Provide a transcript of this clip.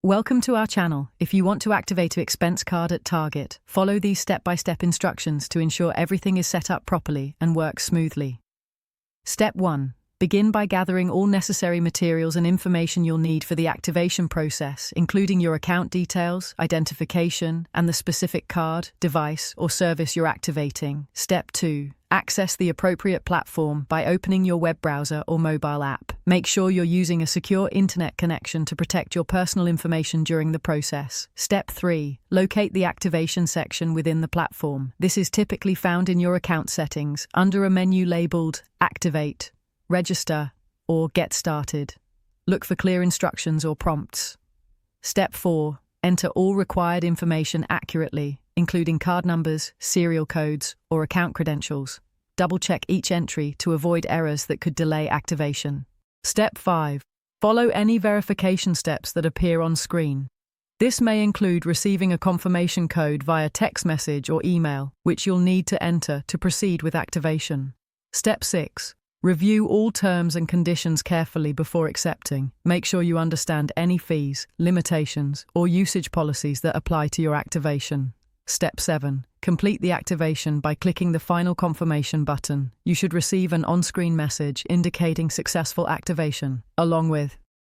Welcome to our channel. If you want to activate an expense card at Target, follow these step-by-step instructions to ensure everything is set up properly and works smoothly. Step 1. Begin by gathering all necessary materials and information you'll need for the activation process, including your account details, identification, and the specific card, device, or service you're activating. Step 2. Access the appropriate platform by opening your web browser or mobile app. Make sure you're using a secure internet connection to protect your personal information during the process. Step 3. Locate the activation section within the platform. This is typically found in your account settings, under a menu labeled Activate, Register, or Get Started. Look for clear instructions or prompts. Step 4. Enter all required information accurately, including card numbers, serial codes, or account credentials. Double-check each entry to avoid errors that could delay activation. Step 5. Follow any verification steps that appear on screen. This may include receiving a confirmation code via text message or email, which you'll need to enter to proceed with activation. Step 6. Review all terms and conditions carefully before accepting. Make sure you understand any fees, limitations, or usage policies that apply to your activation. Step 7. Complete the activation by clicking the final confirmation button. You should receive an on-screen message indicating successful activation, along with